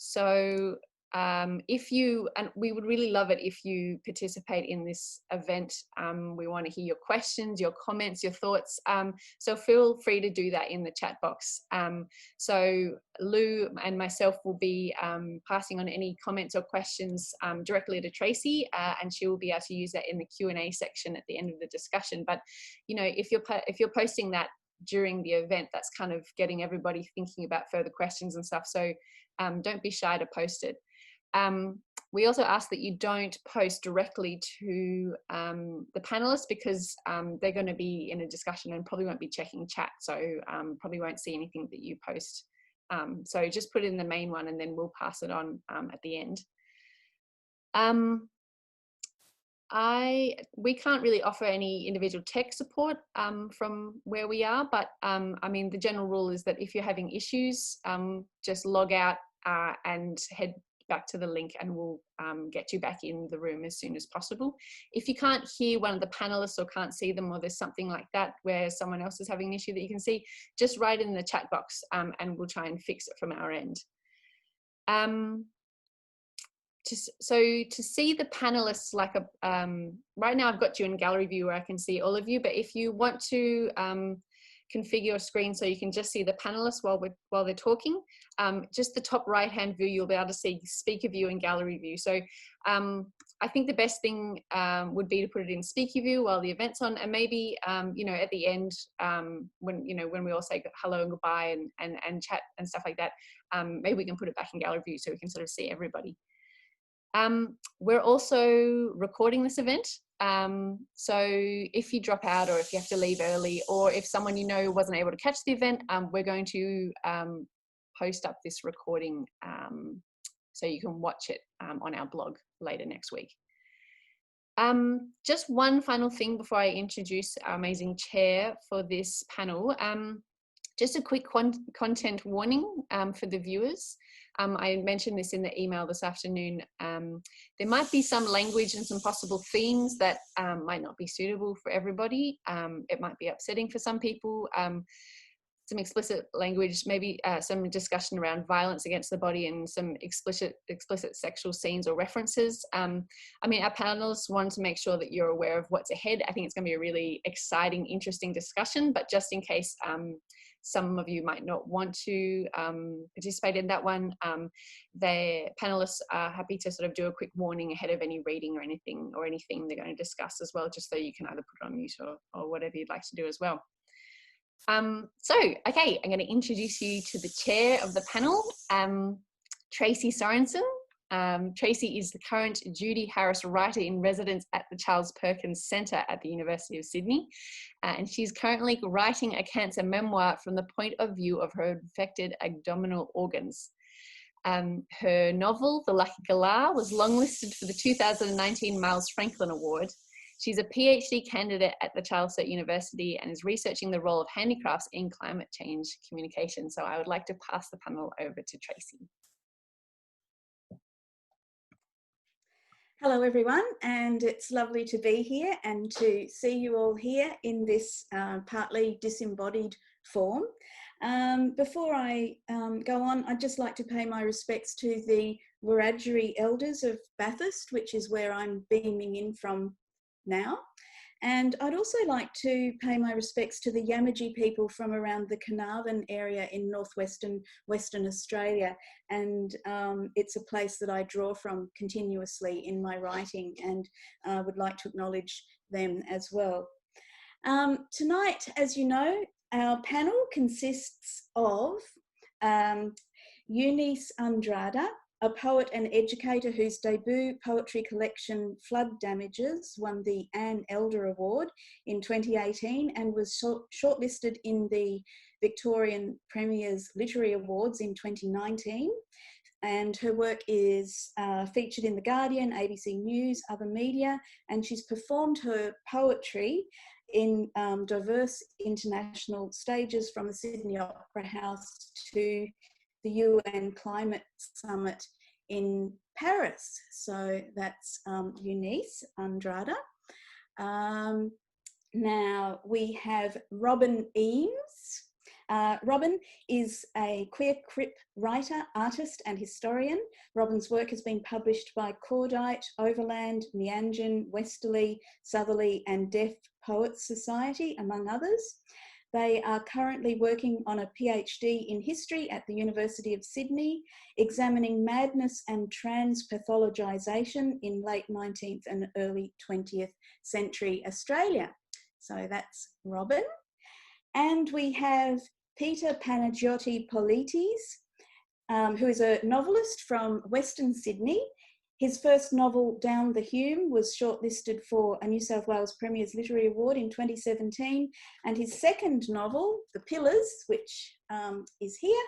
So if you, and we would really love it if you participate in this event. We want to hear your questions, your comments, your thoughts. So feel free to do that in the chat box. So Lou and myself will be passing on any comments or questions directly to Tracy, and she will be able to use that in the Q&A section at the end of the discussion. But you know, if you're posting that during the event, that's kind of getting everybody thinking about further questions and stuff. So don't be shy to post it. We also ask that you don't post directly to the panelists, because they're going to be in a discussion and probably won't be checking chat, so probably won't see anything that you post. So just put it in the main one and then we'll pass it on at the end. We can't really offer any individual tech support from where we are, but I mean, the general rule is that if you're having issues, just log out and head back to the link, and we'll get you back in the room as soon as possible. If you can't hear one of the panelists or can't see them, or there's something like that where someone else is having an issue that you can see, just write in the chat box and we'll try and fix it from our end. So to see the panelists, like right now I've got you in gallery view where I can see all of you, but if you want to configure your screen so you can just see the panelists while they're talking, just the top right hand view, you'll be able to see speaker view and gallery view. So I think the best thing would be to put it in speaker view while the event's on, and maybe you know, at the end when we all say hello and goodbye and chat and stuff like that, maybe we can put it back in gallery view so we can sort of see everybody. We're also recording this event. So if you drop out, or if you have to leave early, or if someone you know wasn't able to catch the event, we're going to post up this recording so you can watch it on our blog later next week. Just one final thing before I introduce our amazing chair for this panel. Just a quick content warning for the viewers. I mentioned this in the email this afternoon. There might be some language and some possible themes that might not be suitable for everybody. It might be upsetting for some people. Some explicit language, maybe some discussion around violence against the body, and some explicit sexual scenes or references. I mean, our panelists want to make sure that you're aware of what's ahead. I think it's going to be a really exciting, interesting discussion, but just in case some of you might not want to participate in that one, the panelists are happy to sort of do a quick warning ahead of any reading or anything they're going to discuss as well, just so you can either put it on mute or whatever you'd like to do as well. So, okay, I'm going to introduce you to the chair of the panel, Tracy Sorensen. Tracy is the current Judy Harris Writer in residence at the Charles Perkins Centre at the University of Sydney. And she's currently writing a cancer memoir from the point of view of her infected abdominal organs. Her novel, The Lucky Galah, was longlisted for the 2019 Miles Franklin Award. She's a PhD candidate at the Charles University and is researching the role of handicrafts in climate change communication. So I would like to pass the panel over to Tracy. Hello everyone, and it's lovely to be here and to see you all here in this partly disembodied form. Before I go on, I'd just like to pay my respects to the Wiradjuri elders of Bathurst, which is where I'm beaming in from now. And I'd also like to pay my respects to the Yamaji people from around the Carnarvon area in Western Australia. And it's a place that I draw from continuously in my writing, and would like to acknowledge them as well. Tonight, as you know, our panel consists of Eunice Andrada, a poet and educator whose debut poetry collection, Flood Damages, won the Anne Elder Award in 2018 and was shortlisted in the Victorian Premier's Literary Awards in 2019. And her work is featured in The Guardian, ABC News, other media, and she's performed her poetry in diverse international stages, from the Sydney Opera House to the UN Climate Summit in Paris. So that's Eunice Andrada. Now we have Robin Eames, Robin is a queercrip writer, artist and historian. Robin's work has been published by Cordite, Overland, Meanjin, Westerly, Southerly and Deaf Poets Society, among others. They are currently working on a PhD in history at the University of Sydney, examining madness and trans pathologisation in late 19th and early 20th century Australia. So that's Robin. And we have Peter Panagiotis-Politis, who is a novelist from Western Sydney. His first novel, Down the Hume, was shortlisted for a New South Wales Premier's Literary Award in 2017. And his second novel, The Pillars, which is here,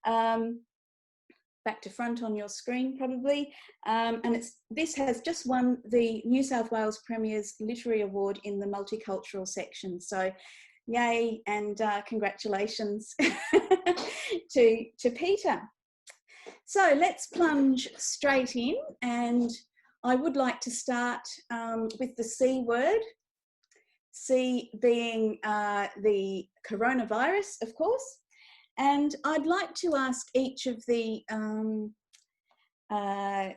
back to front on your screen probably, and this has just won the New South Wales Premier's Literary Award in the multicultural section. So yay, and congratulations to Peter. So let's plunge straight in, and I would like to start with the C word, C being the coronavirus, of course. And I'd like to ask each of the panelists,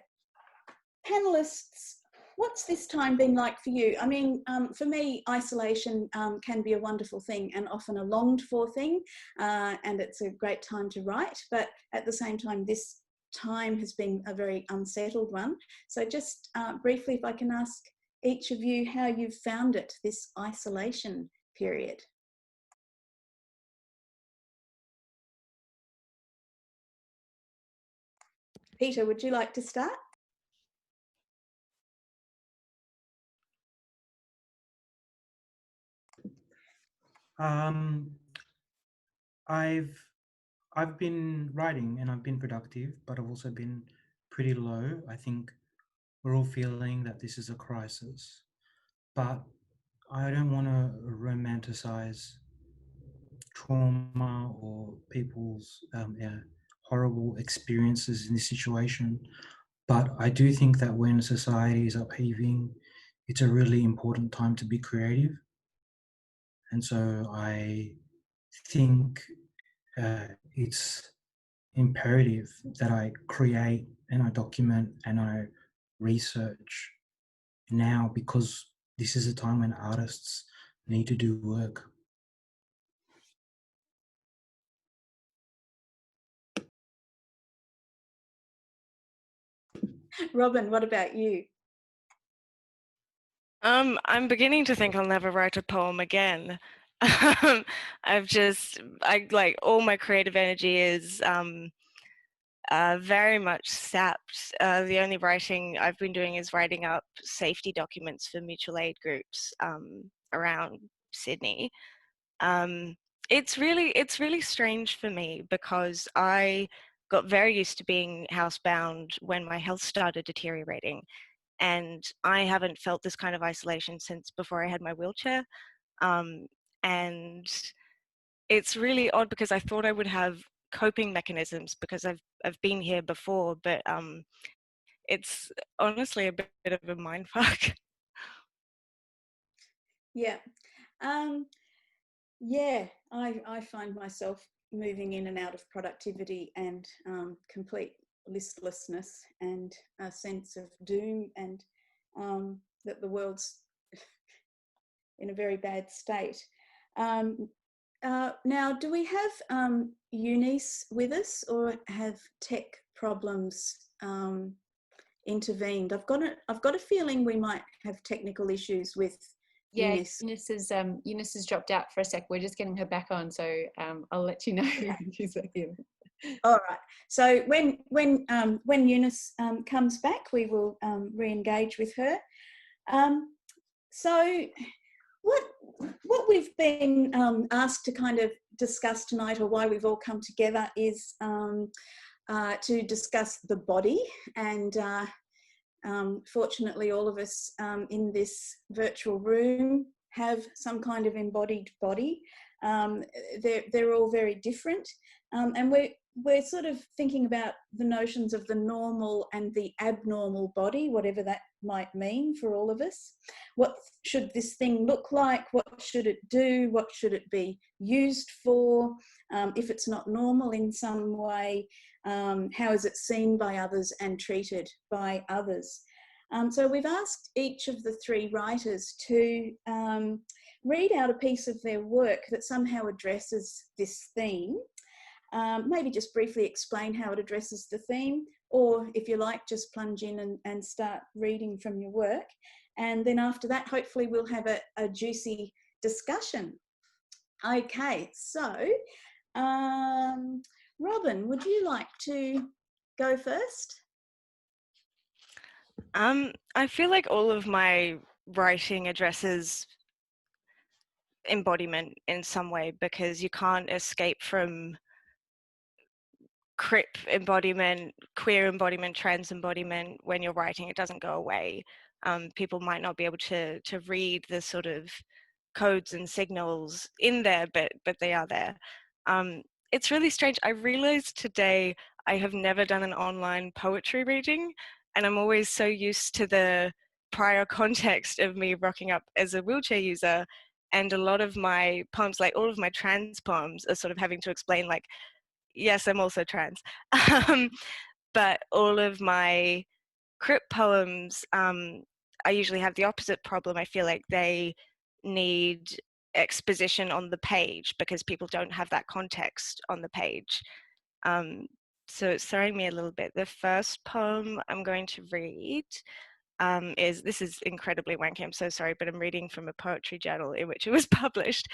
what's this time been like for you? I mean, for me, isolation can be a wonderful thing and often a longed for thing, and it's a great time to write, but at the same time, this time has been a very unsettled one. So just briefly, if I can ask each of you how you've found it, this isolation period. Peter, would you like to start? I've been writing and I've been productive, but I've also been pretty low. I think we're all feeling that this is a crisis, but I don't want to romanticize trauma or people's horrible experiences in this situation. But I do think that when society is upheaving, it's a really important time to be creative. And so I think it's imperative that I create and I document and I research now, because this is a time when artists need to do work. Robin, what about you? I'm beginning to think I'll never write a poem again. Like all my creative energy is very much sapped. The only writing I've been doing is writing up safety documents for mutual aid groups around Sydney. It's really strange for me because I got very used to being housebound when my health started deteriorating. And I haven't felt this kind of isolation since before I had my wheelchair. And it's really odd because I thought I would have coping mechanisms because I've been here before, but it's honestly a bit of a mindfuck. Yeah. Yeah, I find myself moving in and out of productivity and complete listlessness and a sense of doom and that the world's in a very bad state. Now, do we have Eunice with us, or have tech problems intervened? I've got a feeling we might have technical issues with Eunice. Eunice has dropped out for a sec. We're just getting her back on, so I'll let you know in a second. All right. So when Eunice comes back, we will re-engage with her. So what we've been asked to kind of discuss tonight, or why we've all come together, is to discuss the body. And fortunately, all of us in this virtual room have some kind of embodied body. They're all very different, and we're sort of thinking about the notions of the normal and the abnormal body, whatever that might mean for all of us. What should this thing look like? What should it do? What should it be used for? If it's not normal in some way, how is it seen by others and treated by others? So we've asked each of the three writers to read out a piece of their work that somehow addresses this theme. Maybe just briefly explain how it addresses the theme, or if you like, just plunge in and start reading from your work. And then after that, hopefully we'll have a juicy discussion. Okay, so Robin, would you like to go first? I feel like all of my writing addresses embodiment in some way, because you can't escape from crip embodiment, queer embodiment, trans embodiment. When you're writing, it doesn't go away. People might not be able to read the sort of codes and signals in there, but they are there. It's really strange. I realized today I have never done an online poetry reading, and I'm always so used to the prior context of me rocking up as a wheelchair user, and a lot of my poems, like all of my trans poems, are sort of having to explain, like, yes, I'm also trans. But all of my crip poems, I usually have the opposite problem. I feel like they need exposition on the page because people don't have that context on the page. So it's throwing me a little bit. The first poem I'm going to read this is incredibly wanky, I'm so sorry, but I'm reading from a poetry journal in which it was published,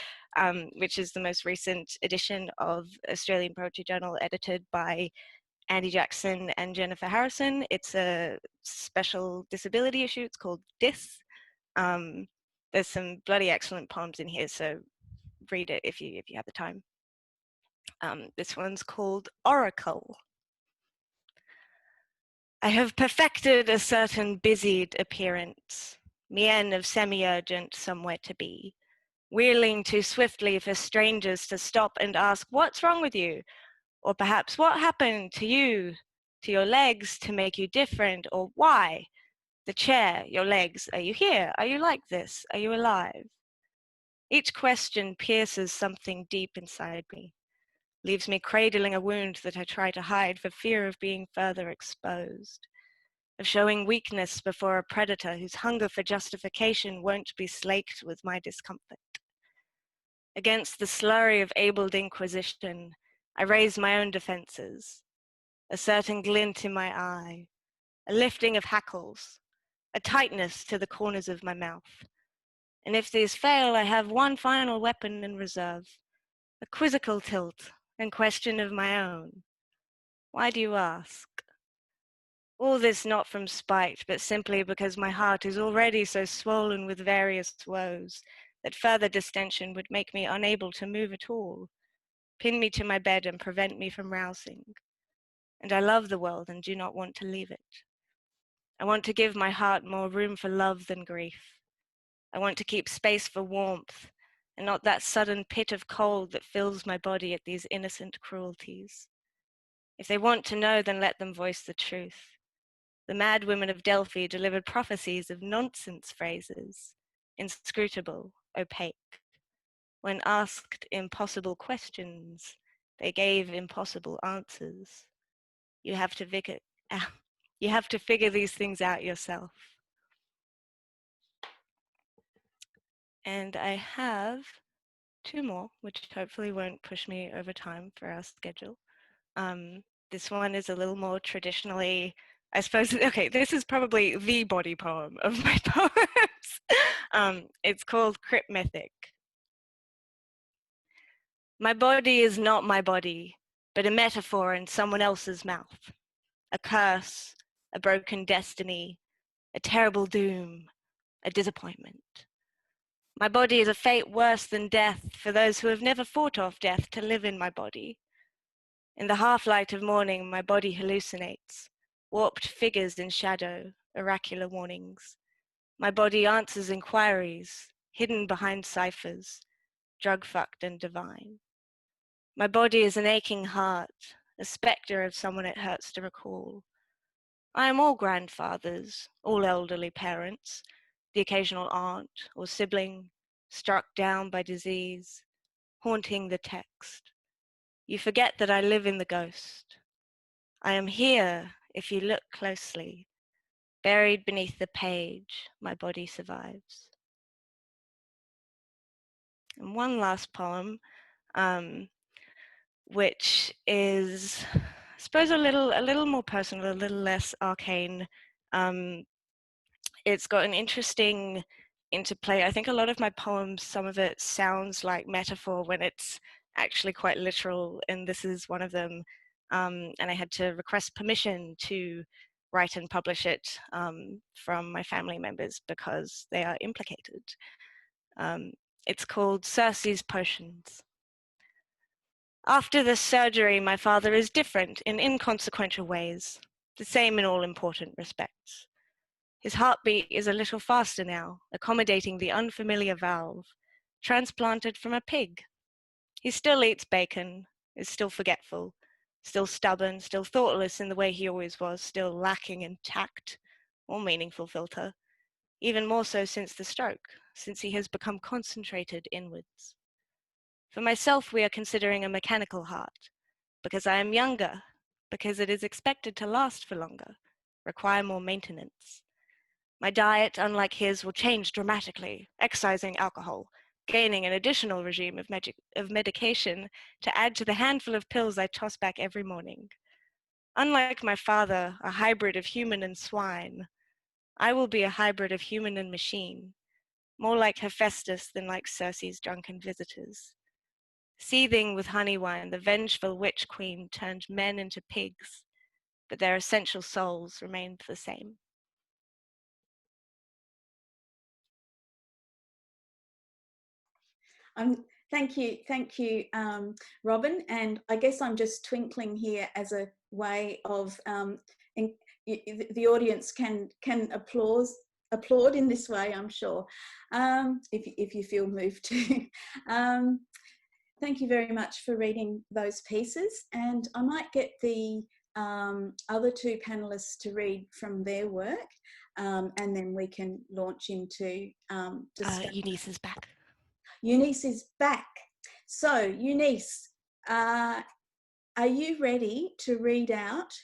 which is the most recent edition of Australian Poetry Journal, edited by Andy Jackson and Jennifer Harrison. It's a special disability issue. It's called Dis. There's some bloody excellent poems in here, so read it if you have the time. This one's called Oracle. I have perfected a certain busied appearance, mien of semi-urgent somewhere to be, wheeling too swiftly for strangers to stop and ask, what's wrong with you? Or perhaps, what happened to you, to your legs to make you different, or why? The chair, your legs, are you here? Are you like this? Are you alive? Each question pierces something deep inside me, leaves me cradling a wound that I try to hide for fear of being further exposed, of showing weakness before a predator whose hunger for justification won't be slaked with my discomfort. Against the slurry of abled inquisition, I raise my own defenses, a certain glint in my eye, a lifting of hackles, a tightness to the corners of my mouth. And if these fail, I have one final weapon in reserve, a quizzical tilt and question of my own. Why do you ask? All this not from spite, but simply because my heart is already so swollen with various woes that further distension would make me unable to move at all, pin me to my bed and prevent me from rousing. And I love the world and do not want to leave it. I want to give my heart more room for love than grief. I want to keep space for warmth and not that sudden pit of cold that fills my body at these innocent cruelties. If they want to know, then let them voice the truth. The mad women of Delphi delivered prophecies of nonsense phrases, inscrutable, opaque. When asked impossible questions, they gave impossible answers. You have to figure these things out yourself. And I have two more, which hopefully won't push me over time for our schedule. This one is a little more traditionally, I suppose, okay, this is probably the body poem of my poems. It's called Crip Mythic. My body is not my body, but a metaphor in someone else's mouth. A curse, a broken destiny, a terrible doom, a disappointment. My body is a fate worse than death for those who have never fought off death to live in my body. In the half-light of morning, my body hallucinates, warped figures in shadow, oracular warnings. My body answers inquiries, hidden behind ciphers, drug-fucked and divine. My body is an aching heart, a spectre of someone it hurts to recall. I am all grandfathers, all elderly parents, the occasional aunt or sibling struck down by disease, haunting the text. You forget that I live in the ghost. I am here, if you look closely. Buried beneath the page, my body survives. And one last poem, which is, I suppose, a little more personal, a little less arcane. It's got an interesting interplay. I think a lot of my poems, some of it sounds like metaphor when it's actually quite literal, and this is one of them. And I had to request permission to write and publish it from my family members because they are implicated. It's called Circe's Potions. After this surgery, my father is different in inconsequential ways, the same in all important respects. His heartbeat is a little faster now, accommodating the unfamiliar valve, transplanted from a pig. He still eats bacon, is still forgetful, still stubborn, still thoughtless in the way he always was, still lacking in tact or meaningful filter, even more so since the stroke, since he has become concentrated inwards. For myself, we are considering a mechanical heart, because I am younger, because it is expected to last for longer, require more maintenance. My diet, unlike his, will change dramatically, excising alcohol, gaining an additional regime of medication to add to the handful of pills I toss back every morning. Unlike my father, a hybrid of human and swine, I will be a hybrid of human and machine, more like Hephaestus than like Circe's drunken visitors. Seething with honey wine, the vengeful witch queen turned men into pigs, but their essential souls remained the same. Thank you, Robin. And I guess I'm just twinkling here as a way of the audience can applaud in this way, I'm sure, if you feel moved to. Thank you very much for reading those pieces, and I might get the other two panelists to read from their work, and then we can launch into discussion. Eunice is back. Eunice is back. So, Eunice, are you ready to read out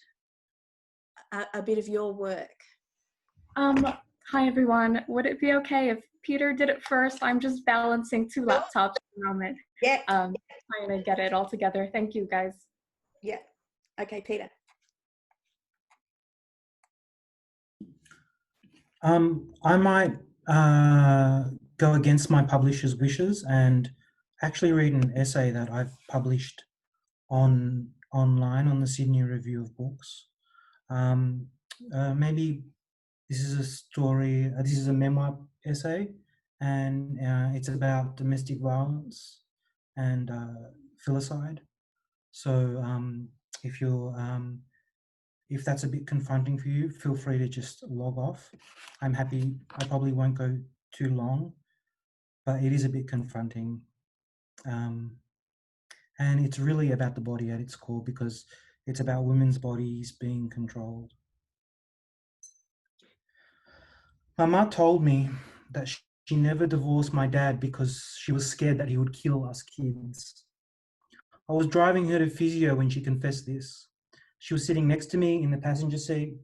a bit of your work? Hi, everyone. Would it be okay if Peter did it first? I'm just balancing two laptops at the moment. Yeah. Trying to get it all together. Thank you, guys. Yeah. Okay, Peter. I might go against my publisher's wishes and actually read an essay that I've published online on the Sydney Review of Books. Maybe this is a story, this is a memoir essay, and it's about domestic violence and filicide. So if that's a bit confronting for you, feel free to just log off. I'm happy. I probably won't go too long, but it is a bit confronting. And it's really about the body at its core, because it's about women's bodies being controlled. My mum told me that she never divorced my dad because she was scared that he would kill us kids. I was driving her to physio when she confessed this. She was sitting next to me in the passenger seat,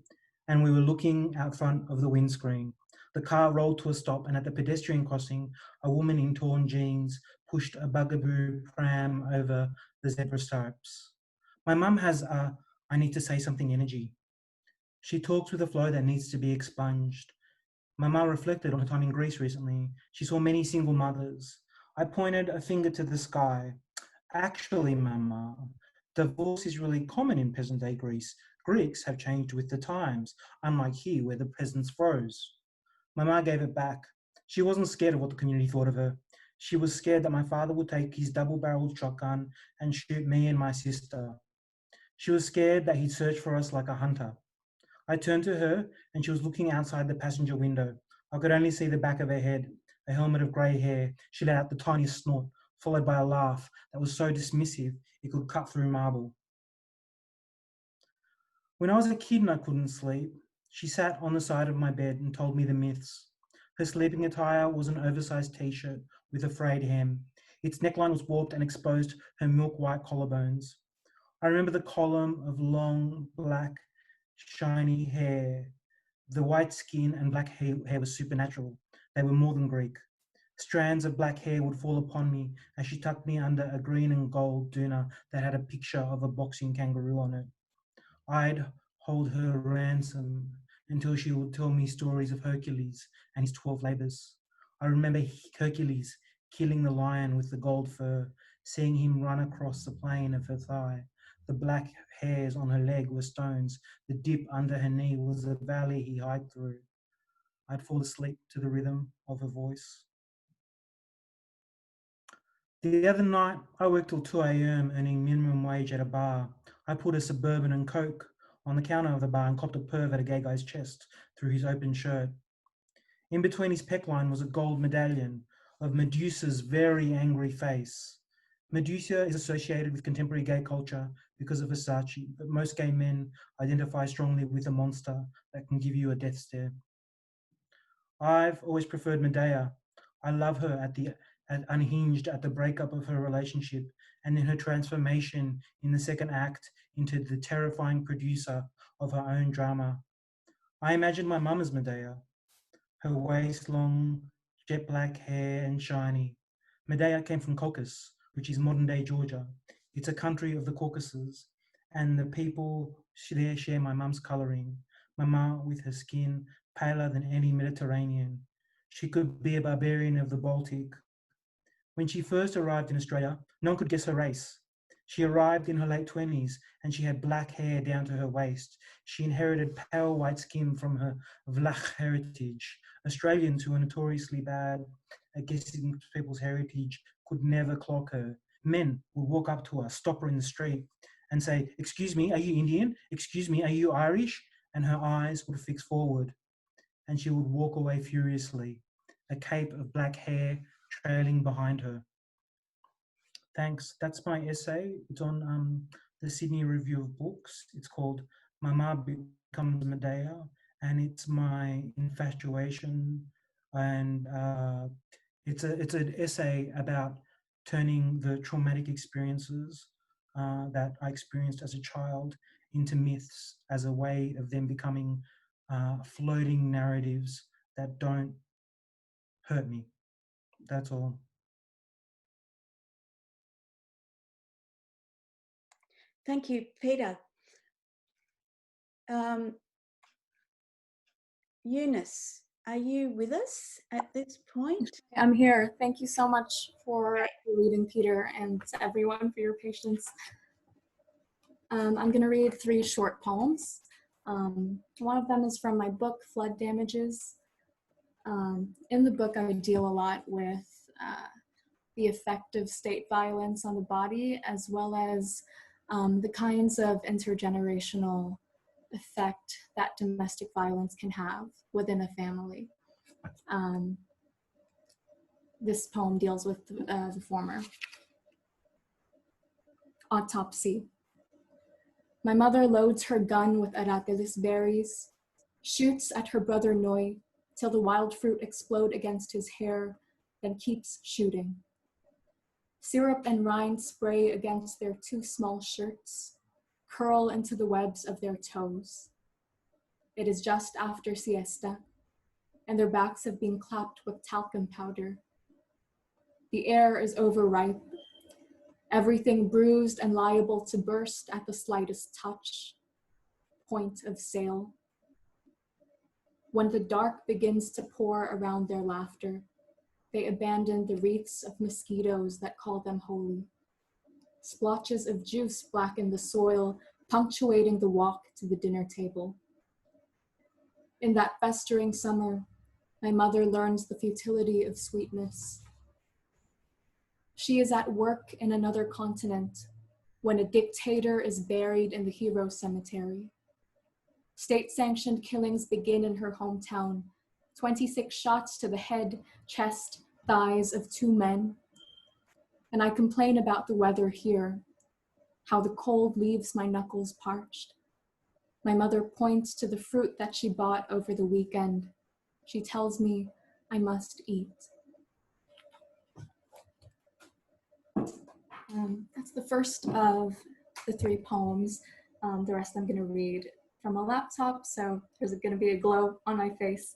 and we were looking out front of the windscreen. The car rolled to a stop, and at the pedestrian crossing, a woman in torn jeans pushed a bugaboo pram over the zebra stripes. My mum has a I need to say something energy. She talks with a flow that needs to be expunged. My mum reflected on her time in Greece recently. She saw many single mothers. I pointed a finger to the sky. Actually, Mama, divorce is really common in present-day Greece. Greeks have changed with the times, unlike here where the peasants froze. Mama gave it back. She wasn't scared of what the community thought of her. She was scared that my father would take his double-barreled shotgun and shoot me and my sister. She was scared that he'd search for us like a hunter. I turned to her, and she was looking outside the passenger window. I could only see the back of her head, a helmet of grey hair. She let out the tiniest snort, followed by a laugh that was so dismissive it could cut through marble. When I was a kid and I couldn't sleep, she sat on the side of my bed and told me the myths. Her sleeping attire was an oversized t-shirt with a frayed hem. Its neckline was warped and exposed her milk-white collarbones. I remember the column of long, black, shiny hair. The white skin and black hair was supernatural. They were more than Greek. Strands of black hair would fall upon me as she tucked me under a green and gold doona that had a picture of a boxing kangaroo on it. I'd hold her ransom until she would tell me stories of Hercules and his 12 labors. I remember Hercules killing the lion with the gold fur, seeing him run across the plain of her thigh. The black hairs on her leg were stones. The dip under her knee was a valley he hiked through. I'd fall asleep to the rhythm of her voice. The other night, I worked till 2 a.m. earning minimum wage at a bar. I put a Suburban and Coke on the counter of the bar and copped a perv at a gay guy's chest through his open shirt. In between his peckline was a gold medallion of Medusa's very angry face. Medusa is associated with contemporary gay culture because of Versace, but most gay men identify strongly with a monster that can give you a death stare. I've always preferred Medea. I love her at Unhinged at the breakup of her relationship and then her transformation in the second act into the terrifying producer of her own drama. I imagine my mum as Medea, her waist-long, jet-black hair and shiny. Medea came from Caucasus, which is modern-day Georgia. It's a country of the Caucasus, and the people there share my mum's colouring. Mama with her skin paler than any Mediterranean. She could be a barbarian of the Baltic. When she first arrived in Australia, no one could guess her race. She arrived in her late 20s and she had black hair down to her waist. She inherited pale white skin from her Vlach heritage. Australians who are notoriously bad at guessing people's heritage could never clock her. Men would walk up to her, stop her in the street and say, "Excuse me, are you Indian? Excuse me, are you Irish?" And her eyes would fix forward and she would walk away furiously, a cape of black hair trailing behind her. Thanks. That's my essay. It's on the Sydney Review of Books. It's called Mama Becomes Medea, and it's my infatuation. And it's an essay about turning the traumatic experiences that I experienced as a child into myths as a way of them becoming floating narratives that don't hurt me. That's all. Thank you, Peter. Eunice, are you with us at this point? I'm here. Thank you so much for reading, Peter, and to everyone for your patience. I'm going to read 3 short poems. One of them is from my book, Flood Damages. In the book, I deal a lot with the effect of state violence on the body, as well as the kinds of intergenerational effect that domestic violence can have within a family. This poem deals with the former. Autopsy. My mother loads her gun with Aratilis berries, shoots at her brother Noi till the wild fruit explode against his hair, then keeps shooting. Syrup and rind spray against their 2 small shirts, curl into the webs of their toes. It is just after siesta, and their backs have been clapped with talcum powder. The air is overripe, everything bruised and liable to burst at the slightest touch. Point of sale. When the dark begins to pour around their laughter, they abandon the wreaths of mosquitoes that call them holy. Splotches of juice blacken the soil, punctuating the walk to the dinner table. In that festering summer, my mother learns the futility of sweetness. She is at work in another continent when a dictator is buried in the hero cemetery. State-sanctioned killings begin in her hometown. 26 shots to the head, chest, thighs of 2 men. And I complain about the weather here, how the cold leaves my knuckles parched. My mother points to the fruit that she bought over the weekend. She tells me I must eat. That's the first of the 3 poems. The rest I'm going to read from a laptop, so there's going to be a glow on my face.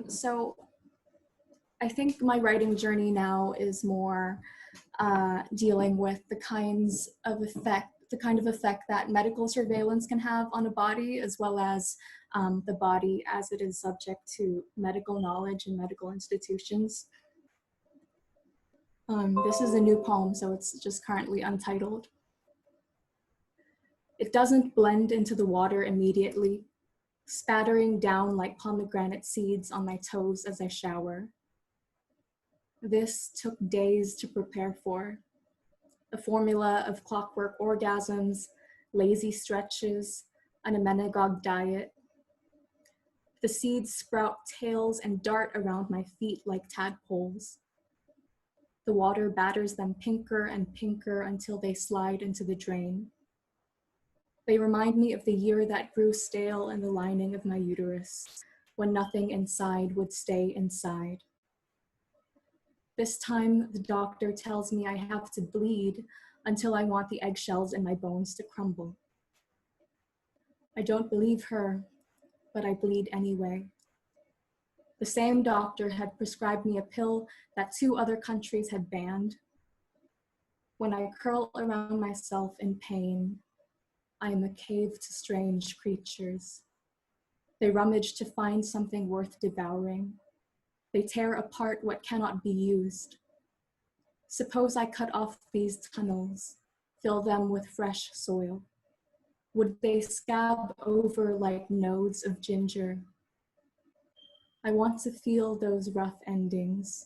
So I think my writing journey now is more dealing with the kind of effect that medical surveillance can have on a body, as well as the body as it is subject to medical knowledge and medical institutions. This is a new poem, so it's just currently untitled. It doesn't blend into the water immediately, spattering down like pomegranate seeds on my toes as I shower. This took days to prepare for. A formula of clockwork orgasms, lazy stretches, and a menagogue diet. The seeds sprout tails and dart around my feet like tadpoles. The water batters them pinker and pinker until they slide into the drain. They remind me of the year that grew stale in the lining of my uterus, when nothing inside would stay inside. This time, the doctor tells me I have to bleed until I want the eggshells in my bones to crumble. I don't believe her, but I bleed anyway. The same doctor had prescribed me a pill that 2 other countries had banned. When I curl around myself in pain, I am a cave to strange creatures. They rummage to find something worth devouring. They tear apart what cannot be used. Suppose I cut off these tunnels, fill them with fresh soil. Would they scab over like nodes of ginger? I want to feel those rough endings,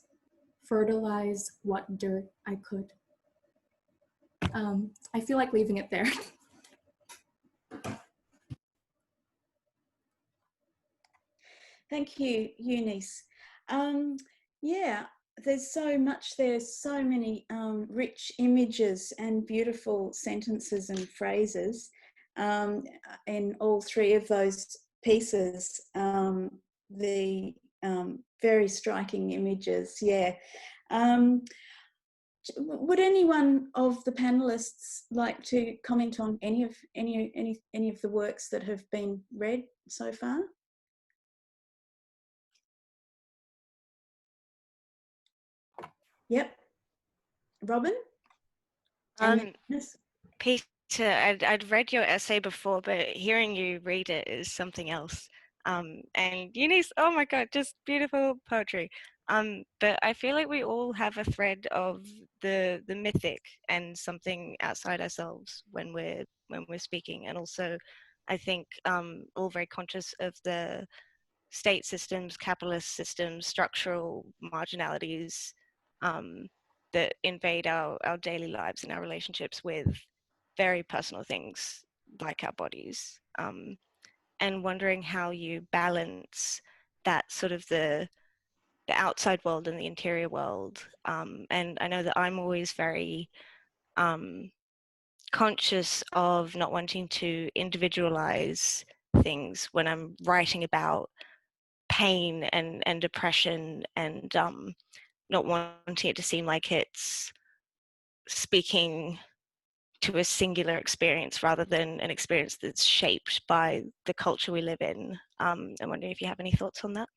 fertilize what dirt I could. I feel like leaving it there. Thank you, Eunice. Yeah, there's so much, there's so many rich images and beautiful sentences and phrases in all 3 of those pieces. The very striking images, yeah. Would anyone of the panelists like to comment on any of the works that have been read so far? Yep. Robin? Peter, I'd read your essay before, but hearing you read it is something else. And Eunice, oh my God, just beautiful poetry. But I feel like we all have a thread of the mythic and something outside ourselves when we're speaking, and also I think all very conscious of the state systems, capitalist systems, structural marginalities that invade our daily lives and our relationships with very personal things like our bodies, and wondering how you balance that sort of the outside world and the interior world. And I know that I'm always very conscious of not wanting to individualize things when I'm writing about pain and depression, and not wanting it to seem like it's speaking to a singular experience rather than an experience that's shaped by the culture we live in. I'm wondering if you have any thoughts on that.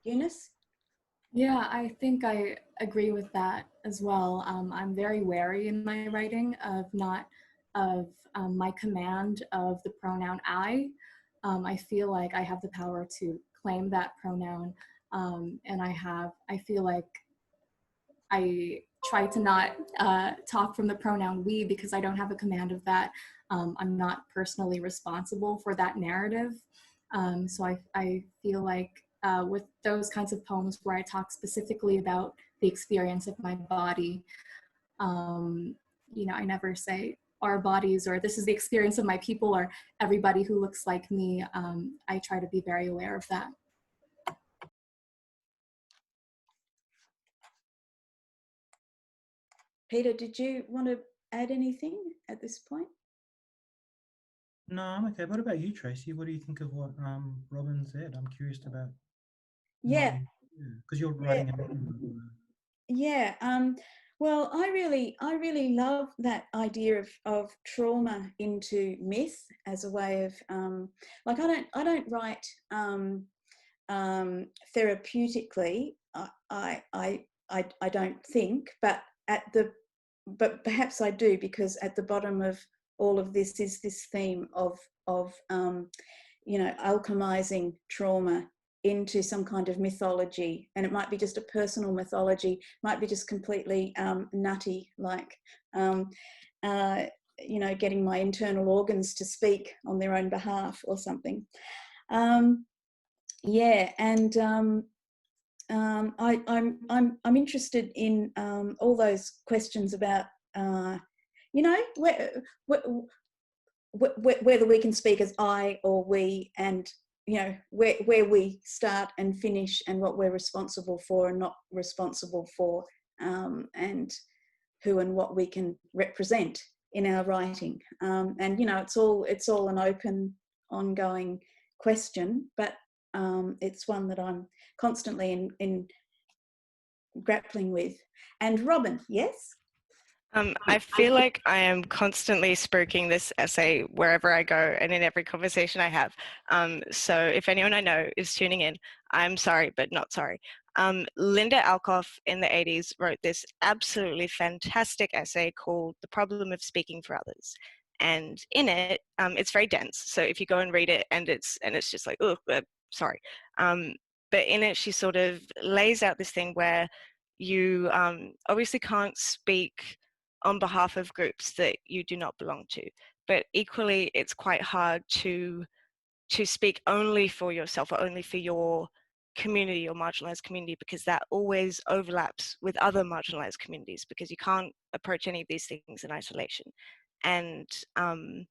Eunice? Yeah, I think I agree with that as well. I'm very wary in my writing of my command of the pronoun I. I feel like I have the power to claim that pronoun, and I feel like I try to not talk from the pronoun we because I don't have a command of that. I'm not personally responsible for that narrative. So I feel like with those kinds of poems where I talk specifically about the experience of my body, I never say our bodies or this is the experience of my people or everybody who looks like me. I try to be very aware of that. Peter, did you want to add anything at this point? No, I'm okay. What about you, Tracy? What do you think of what Robin said? I'm curious about. Yeah, because you're writing a yeah. Well, I really love that idea of trauma into myth as a way of like I don't write therapeutically. I don't think, but perhaps I do, because at the bottom of all of this is this theme of you know, alchemizing trauma into some kind of mythology, and it might be just a personal mythology, might be just completely nutty, like you know, getting my internal organs to speak on their own behalf or something. Yeah, and I'm interested in all those questions about you know, whether we can speak as I or we, and you know, where we start and finish, and what we're responsible for and not responsible for, and who and what we can represent in our writing. And you know, it's all an open, ongoing question, but it's one that I'm constantly in grappling with. And Robin, yes? I feel like I am constantly spooking this essay wherever I go and in every conversation I have. So if anyone I know is tuning in, I'm sorry, but not sorry. Linda Alcoff in the 80s wrote this absolutely fantastic essay called The Problem of Speaking for Others. And in it, it's very dense. So if you go and read it and it's just like, oh, sorry. But in it, she sort of lays out this thing where you obviously can't speak on behalf of groups that you do not belong to, but equally it's quite hard to speak only for yourself or only for your community or marginalized community, because that always overlaps with other marginalized communities, because you can't approach any of these things in isolation. And in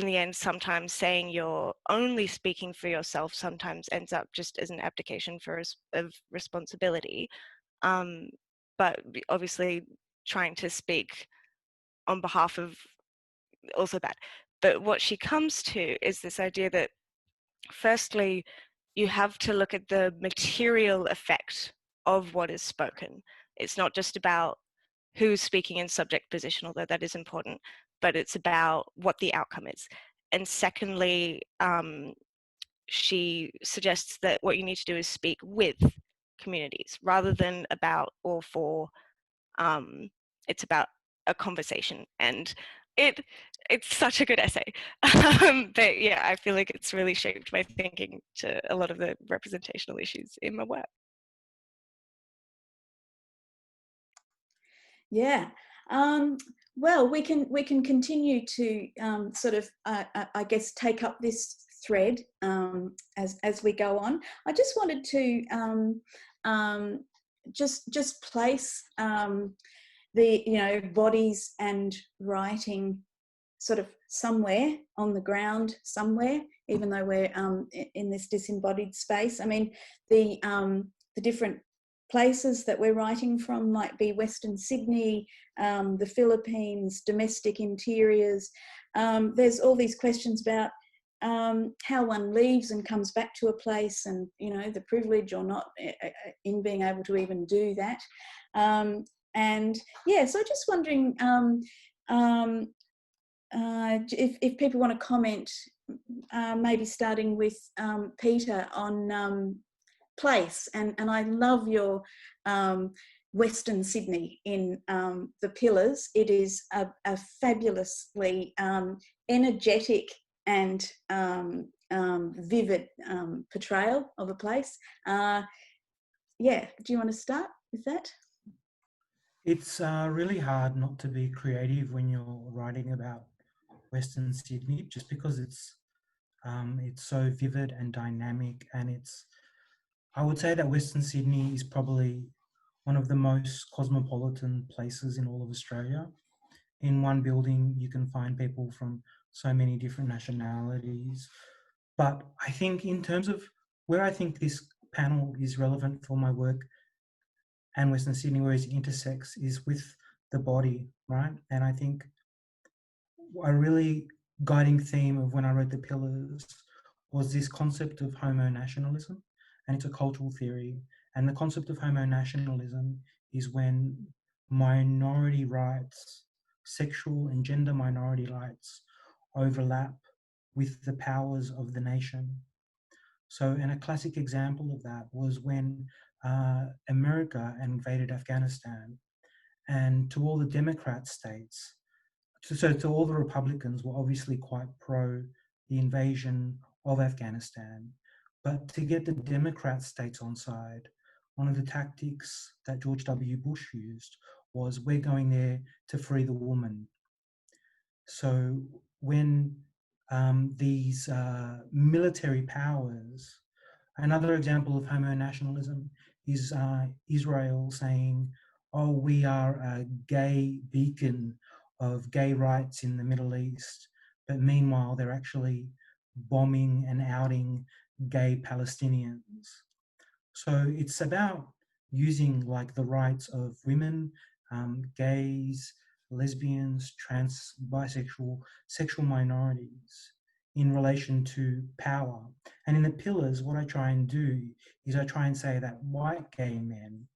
the end, sometimes saying you're only speaking for yourself sometimes ends up just as an abdication of responsibility. But obviously trying to speak on behalf of also bad. But what she comes to is this idea that firstly, you have to look at the material effect of what is spoken. It's not just about who's speaking in subject position, although that is important, but it's about what the outcome is. And secondly, she suggests that what you need to do is speak with communities rather than about or for. It's about a conversation, and it's such a good essay. But yeah, I feel like it's really shaped my thinking to a lot of the representational issues in my work. Yeah. Well, we can continue to sort of, I guess, take up this thread as we go on. I just wanted to just place the, you know, bodies and writing sort of somewhere on the ground somewhere, even though we're in this disembodied space. I mean, the different places that we're writing from might be Western Sydney, the Philippines, domestic interiors. There's all these questions about how one leaves and comes back to a place, and you know, the privilege or not in being able to even do that. And yeah, so just wondering if people want to comment, maybe starting with Peter on place, and I love your Western Sydney in The Pillars. It is a fabulously energetic and vivid portrayal of a place. Yeah, do you want to start with that? It's really hard not to be creative when you're writing about Western Sydney, just because it's so vivid and dynamic, and I would say that Western Sydney is probably one of the most cosmopolitan places in all of Australia. In one building, you can find people from so many different nationalities. But I think in terms of where I think this panel is relevant for my work and Western Sydney, where it intersects, is with the body, right? And I think a really guiding theme of when I wrote The Pillars was this concept of homo nationalism, and it's a cultural theory. And the concept of homo nationalism is when minority rights, sexual and gender minority rights, overlap with the powers of the nation. So, and a classic example of that was when America invaded Afghanistan, and to all the Democrat states, so to all the Republicans were obviously quite pro the invasion of Afghanistan. But to get the Democrat states on side, one of the tactics that George W. Bush used was, we're going there to free the woman. So when these military powers, another example of homo nationalism is Israel saying, oh, we are a gay beacon of gay rights in the Middle East, but meanwhile they're actually bombing and outing gay Palestinians. So it's about using like the rights of women, gays, lesbians, trans, bisexual, sexual minorities in relation to power. And in The Pillars, what I try and do is I try and say that white gay men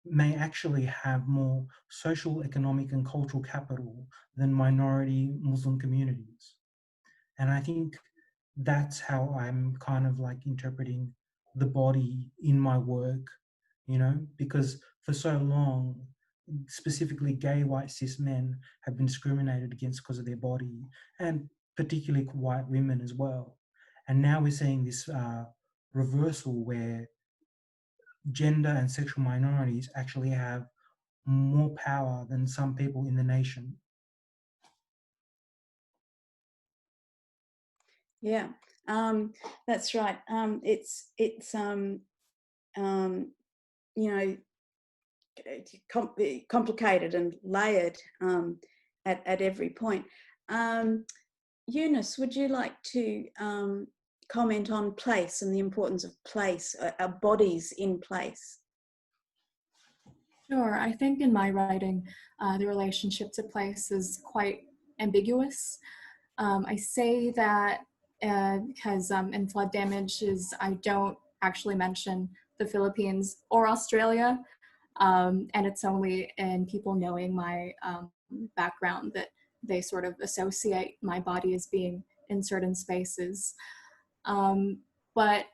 may actually have more social, economic and cultural capital than minority Muslim communities. And I think that's how I'm kind of like interpreting the body in my work, you know, because for so long, specifically gay white cis men have been discriminated against because of their body, and particularly white women as well. And now we're seeing this reversal where gender and sexual minorities actually have more power than some people in the nation. Yeah, that's right. It's you know, complicated and layered at every point. Eunice, would you like to comment on place and the importance of place, our bodies in place? Sure. I think in my writing, the relationship to place is quite ambiguous. I say that because in flood damages, I don't actually mention the Philippines or Australia. And it's only in people knowing my background that they sort of associate my body as being in certain spaces. But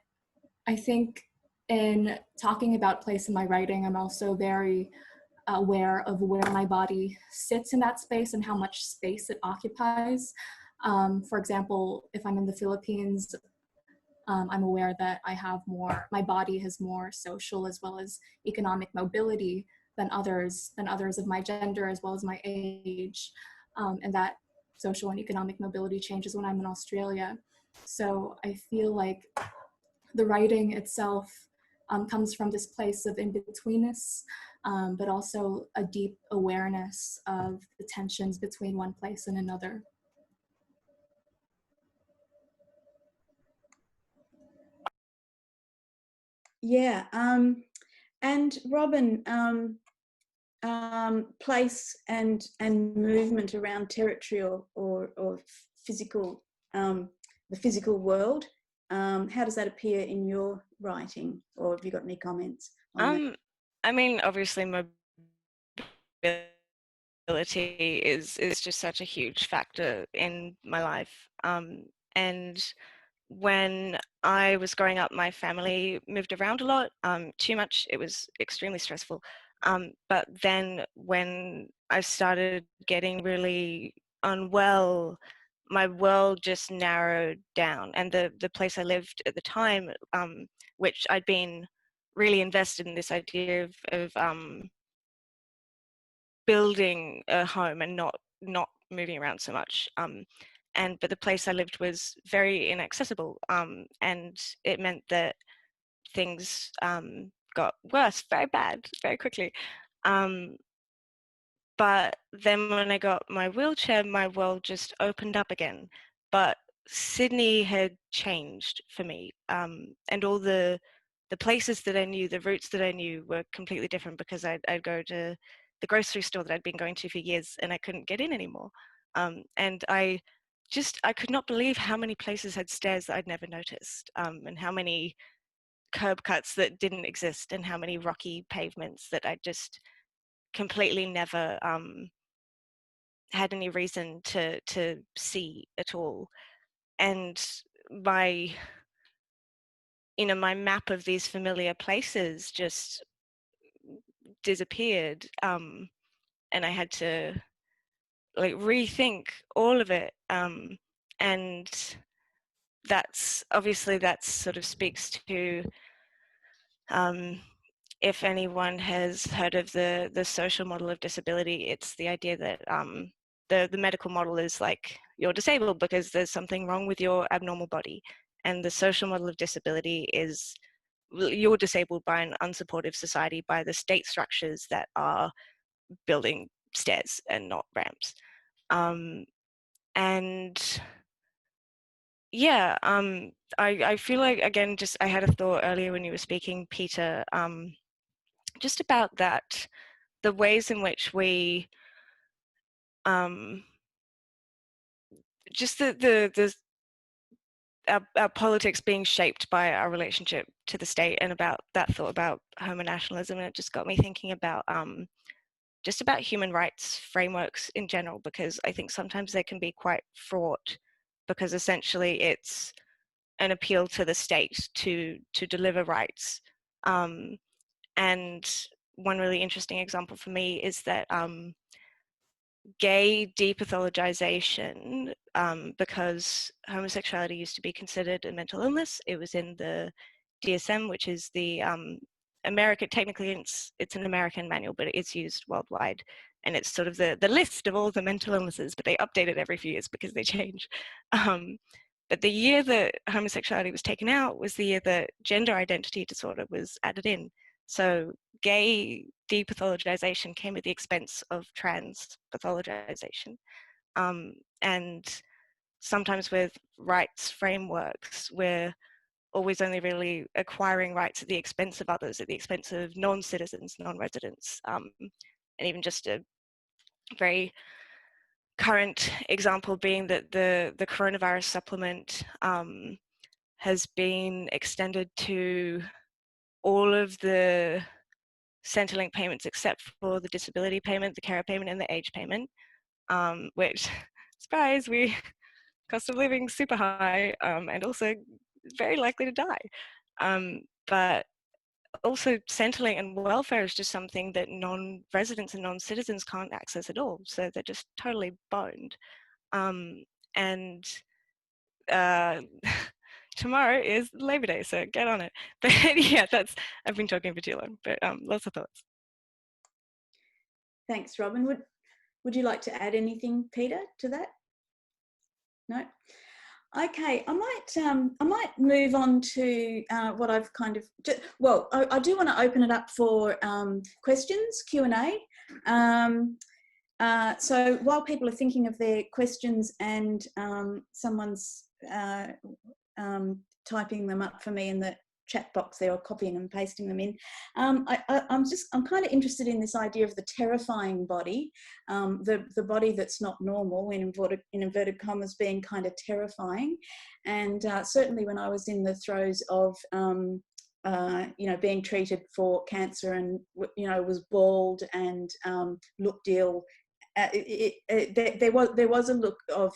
I think in talking about place in my writing, I'm also very aware of where my body sits in that space and how much space it occupies. For example, if I'm in the Philippines, I'm aware that I have more, my body has more social as well as economic mobility than others of my gender as well as my age. And that social and economic mobility changes when I'm in Australia. So I feel like the writing itself comes from this place of in-betweenness, but also a deep awareness of the tensions between one place and another. Yeah, and Robin, place and movement around territory or physical, the physical world. How does that appear in your writing, or have you got any comments on that? I mean, obviously mobility is just such a huge factor in my life. And when I was growing up, my family moved around a lot, too much. It was extremely stressful. But then when I started getting really unwell, my world just narrowed down. And the place I lived at the time, which I'd been really invested in this idea of building a home and not moving around so much. But the place I lived was very inaccessible, and it meant that things got worse, very bad, very quickly. But then when I got my wheelchair, my world just opened up again. But Sydney had changed for me, and all the places that I knew, the routes that I knew were completely different, because I'd go to the grocery store that I'd been going to for years, and I couldn't get in anymore. And I could not believe how many places had stairs that I'd never noticed, and how many curb cuts that didn't exist, and how many rocky pavements that I just completely never had any reason to see at all. And my map of these familiar places just disappeared, and I had to like rethink all of it, and that's sort of speaks to, if anyone has heard of the social model of disability, it's the idea that the medical model is like, you're disabled because there's something wrong with your abnormal body, and the social model of disability is you're disabled by an unsupportive society, by the state structures that are building stairs and not ramps. And yeah, I feel like, again, just I had a thought earlier when you were speaking, Peter, just about that, the ways in which we just our politics being shaped by our relationship to the state, and about that thought about homonationalism, and it just got me thinking about just about human rights frameworks in general, because I think sometimes they can be quite fraught, because essentially it's an appeal to the state to deliver rights. And one really interesting example for me is that gay depathologization, because homosexuality used to be considered a mental illness. It was in the DSM, which is the technically it's an American manual, but it's used worldwide. And it's sort of the list of all the mental illnesses, but they update it every few years because they change. But the year that homosexuality was taken out was the year that gender identity disorder was added in. So gay depathologization came at the expense of trans pathologization. And sometimes with rights frameworks, we're always only really acquiring rights at the expense of others, at the expense of non-citizens, non-residents. And even just a very current example being that the coronavirus supplement has been extended to all of the Centrelink payments except for the disability payment, the carer payment, and the age payment, which, surprise, cost of living super high, and also very likely to die. But also Centrelink and welfare is just something that non-residents and non-citizens can't access at all. So they're just totally boned. And tomorrow is Labor Day, so get on it. But yeah, I've been talking for too long, but lots of thoughts. Thanks, Robin. Would you like to add anything, Peter, to that? No? Okay, I might move on to what I've kind of, I do want to open it up for questions, Q&A. So while people are thinking of their questions and someone's typing them up for me in the chat box there, or copying and pasting them in, I'm kind of interested in this idea of the terrifying body, the body that's not normal, in inverted commas, being kind of terrifying. And certainly when I was in the throes of being treated for cancer, and was bald and looked ill, there was a look of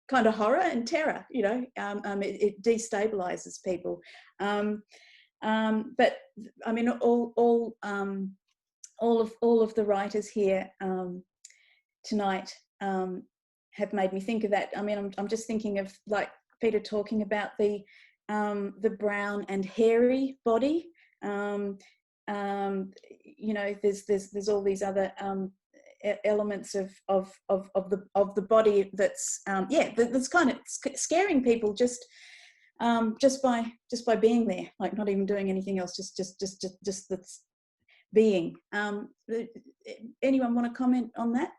kind of horror and terror. It destabilizes people. But I mean, all of the writers here tonight have made me think of that. I mean, I'm just thinking of, like Peter talking about the brown and hairy body. There's all these other elements of the body that's that's kind of scaring people just by being there, like not even doing anything else, just that's being. Anyone want to comment on that?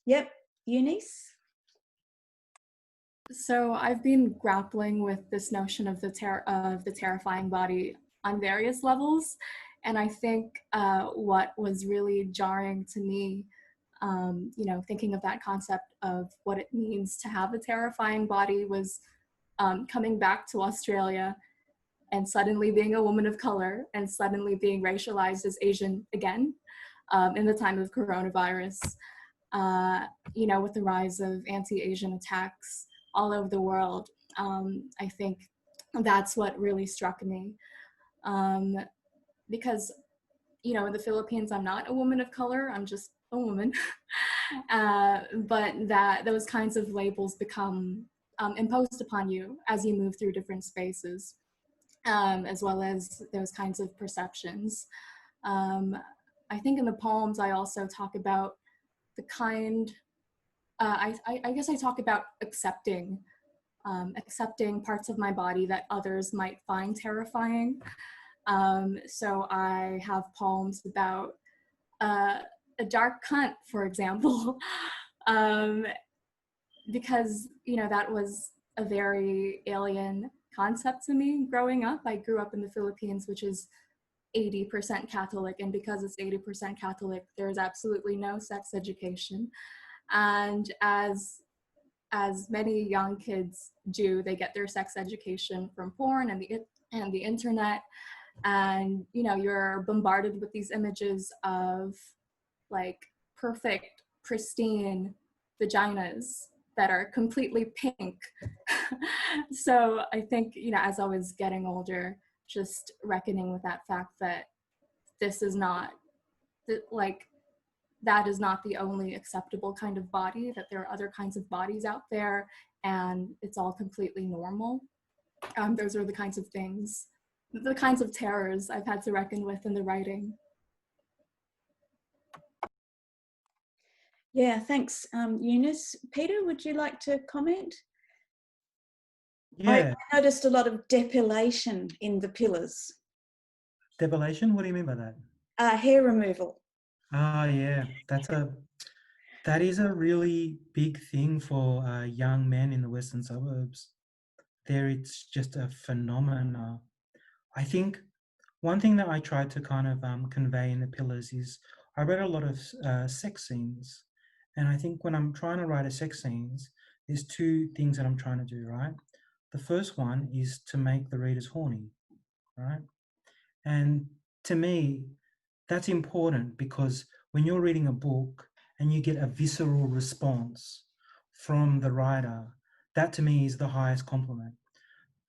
Yep, Eunice. So I've been grappling with this notion of the terrifying body on various levels, And I think what was really jarring to me, you know, thinking of that concept of what it means to have a terrifying body was coming back to Australia and suddenly being a woman of color and suddenly being racialized as Asian again in the time of coronavirus. You know, with the rise of anti-Asian attacks all over the world, I think that's what really struck me. Because, you know, in the Philippines, I'm not a woman of color, I'm just a woman. But that those kinds of labels become imposed upon you as you move through different spaces, as well as those kinds of perceptions. I think in the poems, I also talk about the kind, I guess I talk about accepting parts of my body that others might find terrifying. So I have poems about a dark cunt, for example, because, you know, that was a very alien concept to me growing up. I grew up in the Philippines, which is 80% Catholic, and because it's 80% Catholic, there's absolutely no sex education. And as many young kids do, they get their sex education from porn and the internet. And, you know, you're bombarded with these images of like perfect, pristine vaginas that are completely pink. So I think, you know, as I was getting older, just reckoning with that fact that this is not, like, that is not the only acceptable kind of body, that there are other kinds of bodies out there, and it's all completely normal. Those are the kinds of things, the kinds of terrors I've had to reckon with in the writing. Yeah, thanks, Eunice. Peter, would you like to comment? Yeah. I noticed a lot of depilation in the pillars. Depilation? What do you mean by that? Hair removal. Ah, yeah, that is a really big thing for young men in the western suburbs. There, it's just a phenomena. I think one thing that I tried to kind of convey in the pillars is I read a lot of sex scenes, and I think when I'm trying to write a sex scenes, there's two things that I'm trying to do, right? The first one is to make the readers horny, right? And to me, that's important because when you're reading a book and you get a visceral response from the writer, that to me is the highest compliment.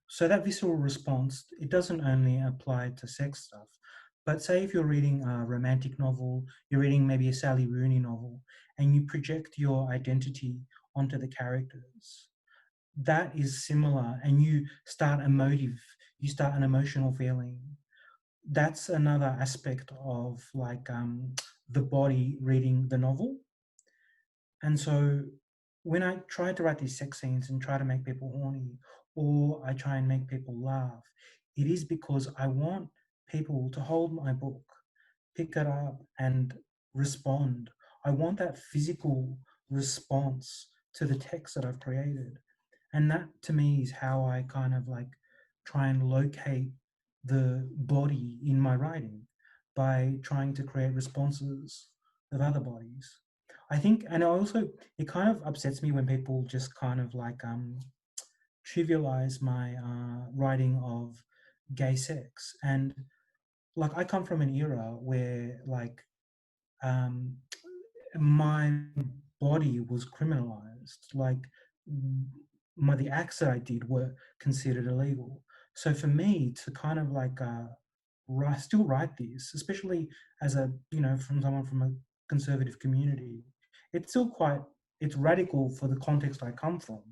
So that visceral response, it doesn't only apply to sex stuff, but say if you're reading a romantic novel, you're reading maybe a Sally Rooney novel, and you project your identity onto the characters, that is similar, and you start emotive, you start an emotional feeling. That's another aspect of like the body reading the novel. And so when I try to write these sex scenes and try to make people horny, or I try and make people laugh, it is because I want people to hold my book, pick it up and respond. I want that physical response to the text that I've created. And that to me is how I kind of like try and locate the body in my writing, by trying to create responses of other bodies. I think, and also it kind of upsets me when people just kind of like trivialize my writing of gay sex. And like I come from an era where like my body was criminalized, like the acts that I did were considered illegal. So for me to kind of like still write this, especially as a, you know, from someone from a conservative community, it's still quite, it's radical for the context I come from.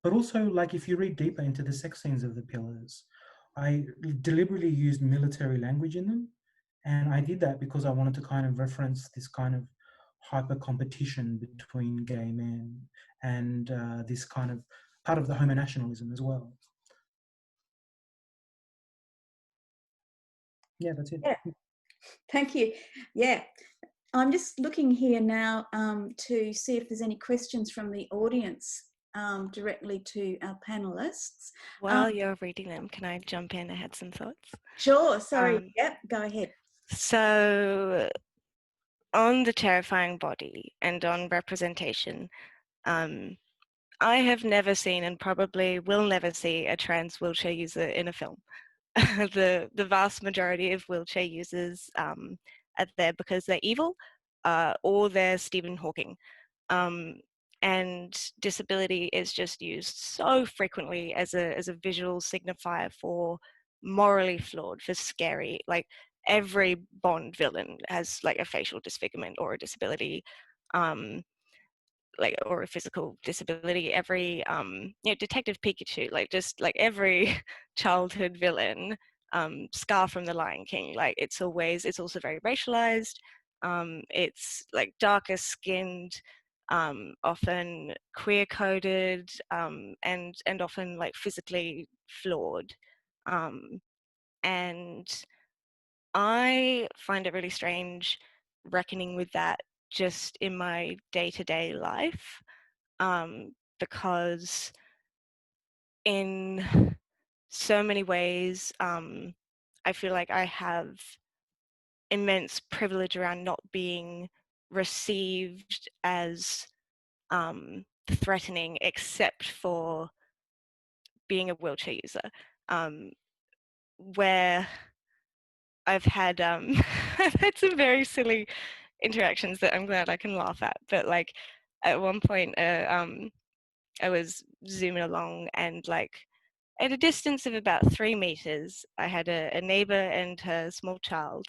But also, like, if you read deeper into the sex scenes of the pillars, I deliberately used military language in them. And I did that because I wanted to kind of reference this kind of hyper competition between gay men and this kind of part of the homonationalism as well. Yeah, that's it. Yeah. Thank you. Yeah. I'm just looking here now to see if there's any questions from the audience directly to our panelists. While you're reading them, can I jump in? I had some thoughts. Sure, sorry. Yep, go ahead. So on the terrifying body and on representation, I have never seen and probably will never see a trans wheelchair user in a film. The vast majority of wheelchair users are there because they're evil or they're Stephen Hawking. And disability is just used so frequently as a visual signifier for morally flawed, for scary. Like every Bond villain has like a facial disfigurement or a disability, like or a physical disability. Every Detective Pikachu, like just like every childhood villain, Scar from The Lion King, like it's also very racialized. It's like darker skinned, often queer coded, and often like physically flawed. And I find it really strange reckoning with that just in my day-to-day life, because in so many ways, I feel like I have immense privilege around not being received as threatening, except for being a wheelchair user, where I've had I've had some very silly interactions that I'm glad I can laugh at. But like at one point, I was zooming along, and like at a distance of about 3 meters, I had a neighbor and her small child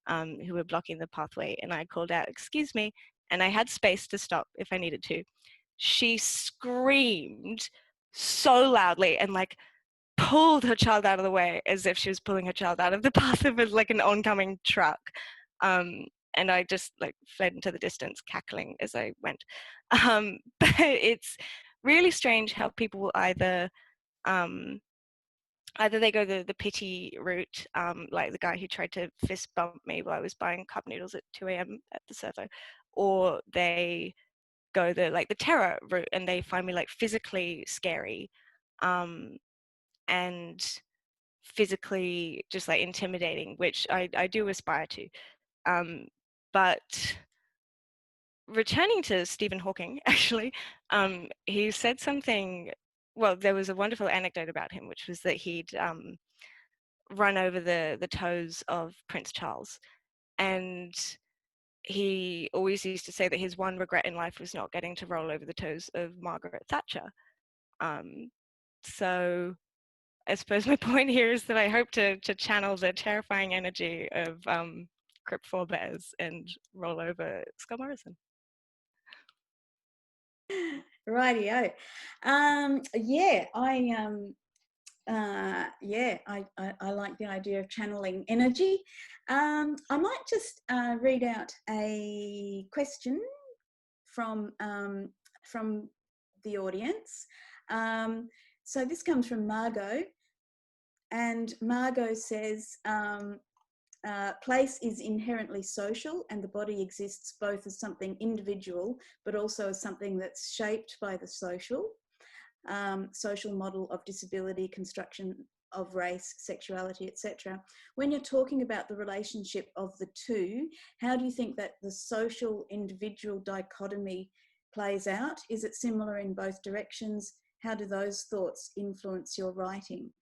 who were blocking the pathway, and I called out, "Excuse me," and I had space to stop if I needed to. She screamed so loudly and like pulled her child out of the way as if she was pulling her child out of the path of like an oncoming truck. And I just like fled into the distance, cackling as I went. But it's really strange how people will either they go the pity route, like the guy who tried to fist bump me while I was buying cup noodles at 2 a.m. at the Servo, or they go the terror route and they find me like physically scary, and physically just like intimidating, which I do aspire to. But returning to Stephen Hawking, actually, he said something, well, there was a wonderful anecdote about him, which was that he'd run over the toes of Prince Charles. And he always used to say that his one regret in life was not getting to roll over the toes of Margaret Thatcher. So I suppose my point here is that I hope to channel the terrifying energy of Crip forebears and roll over Scott Morrison. Rightio. I like the idea of channeling energy. I might just read out a question from the audience. So this comes from Margot, and Margot says, place is inherently social, and the body exists both as something individual but also as something that's shaped by the social model of disability, construction of race, sexuality, etc. When you're talking about the relationship of the two, how do you think that the social individual dichotomy plays out? Is it similar in both directions? How do those thoughts influence your writing?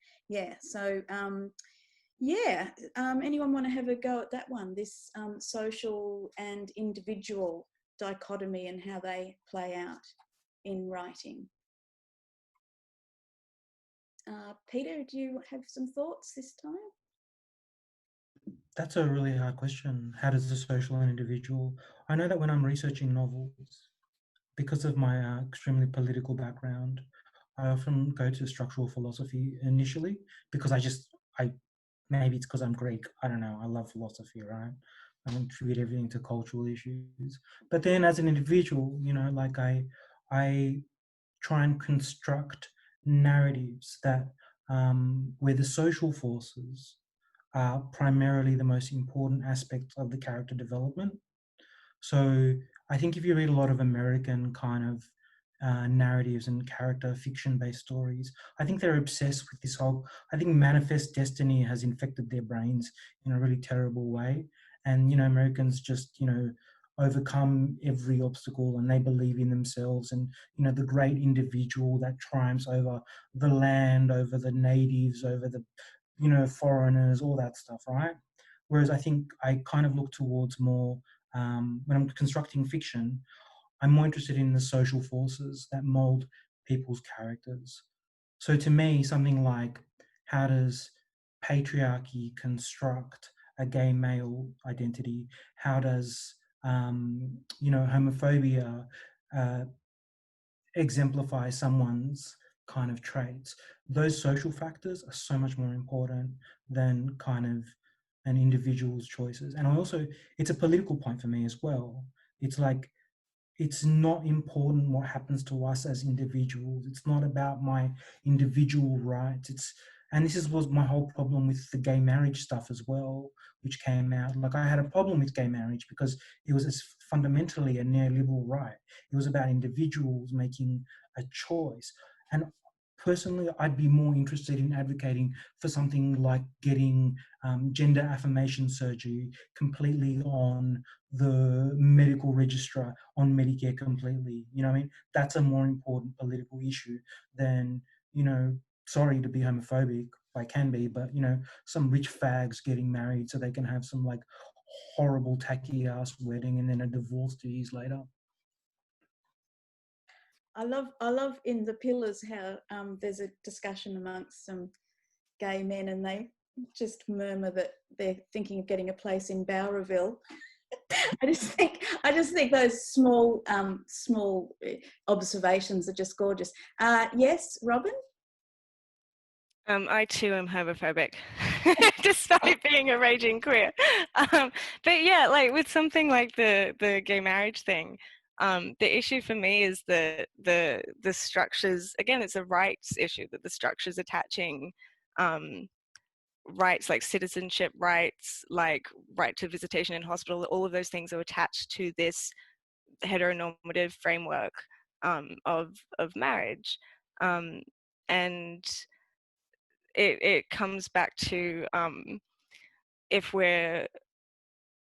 Anyone want to have a go at that one, this social and individual dichotomy and how they play out in writing? Peter, do you have some thoughts this time? That's a really hard question. How does the social and individual... I know that when I'm researching novels, because of my extremely political background, I often go to structural philosophy initially because maybe it's because I'm Greek. I don't know. I love philosophy, right? I contribute everything to cultural issues. But then as an individual, like I try and construct narratives that where the social forces are primarily the most important aspects of the character development. So I think if you read a lot of American kind of narratives and character fiction-based stories. I think they're obsessed with this whole, I think manifest destiny has infected their brains in a really terrible way. And, you know, Americans just, you know, overcome every obstacle and they believe in themselves and, you know, the great individual that triumphs over the land, over the natives, over the, you know, foreigners, all that stuff, right? Whereas I think I kind of look towards more, when I'm constructing fiction, I'm more interested in the social forces that mold people's characters. So to me, something like how does patriarchy construct a gay male identity? How does you know, homophobia uh, exemplify someone's kind of traits? Those social factors are so much more important than kind of an individual's choices. And I also, it's a political point for me as well. It's like, it's not important what happens to us as individuals. It's not about my individual rights. And this was my whole problem with the gay marriage stuff as well, which came out. Like, I had a problem with gay marriage because it was fundamentally a neoliberal right. It was about individuals making a choice. And personally, I'd be more interested in advocating for something like getting gender affirmation surgery completely on the medical registrar, on Medicare completely. You know what I mean? That's a more important political issue than, you know, sorry to be homophobic, I can be, but, you know, some rich fags getting married so they can have some like horrible tacky ass wedding and then a divorce 2 years later. I love in the Pillars how there's a discussion amongst some gay men and they just murmur that they're thinking of getting a place in Bowraville. I just think those small observations are just gorgeous. Yes, Robin? I too am homophobic, despite being a raging queer. But yeah, like with something like the gay marriage thing, the issue for me is that the structures, again, it's a rights issue, that the structures attaching rights like citizenship rights, like right to visitation in hospital, all of those things are attached to this heteronormative framework of marriage, and it comes back to if we're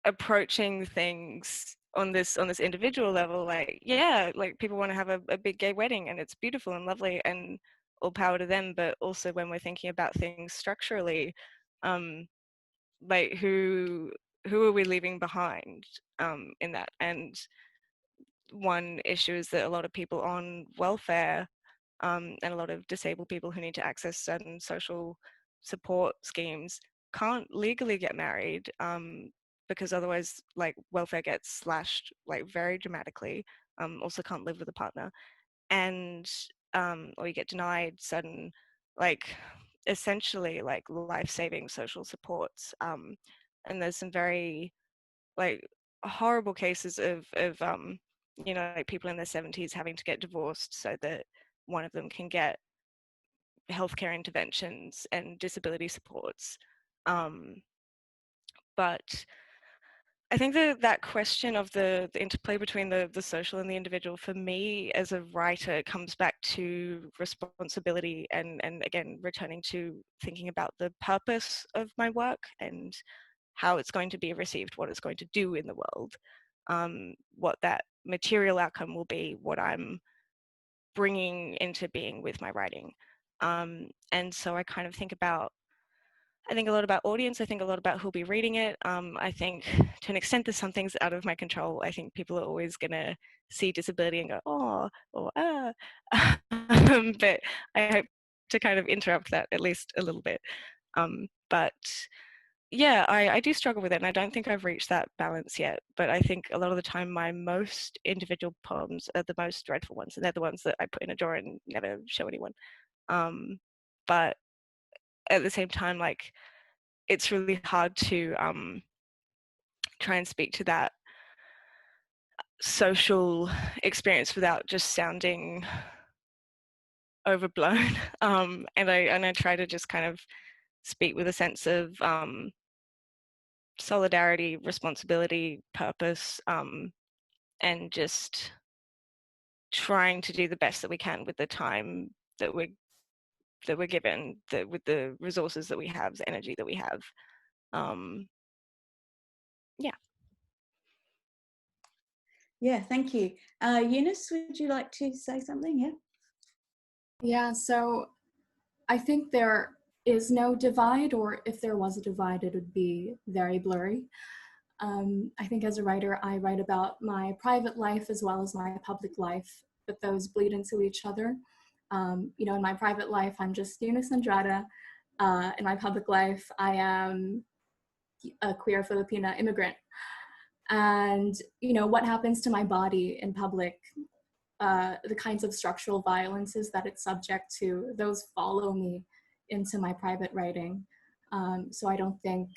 approaching things on this individual level, like, yeah, like people want to have a big gay wedding and it's beautiful and lovely and all power to them, but also when we're thinking about things structurally, like who are we leaving behind in that? And one issue is that a lot of people on welfare and a lot of disabled people who need to access certain social support schemes can't legally get married because otherwise, like, welfare gets slashed like very dramatically. Also can't live with a partner, and or you get denied certain, like, essentially like life-saving social supports. And there's some very like horrible cases of you know, like people in their 70s having to get divorced so that one of them can get healthcare interventions and disability supports. But I think that question of the interplay between the social and the individual, for me as a writer, comes back to responsibility and again, returning to thinking about the purpose of my work and how it's going to be received, what it's going to do in the world, what that material outcome will be, what I'm bringing into being with my writing. And so I kind of think a lot about audience. I think a lot about who'll be reading it. I think to an extent there's some things out of my control. I think people are always going to see disability and go, oh, or ah. But I hope to kind of interrupt that at least a little bit. But yeah, I do struggle with it, and I don't think I've reached that balance yet. But I think a lot of the time my most individual poems are the most dreadful ones, and they're the ones that I put in a drawer and never show anyone. But at the same time, like, it's really hard to try and speak to that social experience without just sounding overblown. And I try to just kind of speak with a sense of solidarity, responsibility, purpose, and just trying to do the best that we can with the time that we're given, with the resources that we have, the energy that we have. Yeah, thank you. Eunice, would you like to say something? Yeah. Yeah, so I think there is no divide, or if there was a divide, it would be very blurry. I think as a writer, I write about my private life as well as my public life, but those bleed into each other. You know, in my private life, I'm just Eunice Andrada. In my public life, I am a queer Filipina immigrant. And, you know, what happens to my body in public, the kinds of structural violences that it's subject to, those follow me into my private writing. So I don't think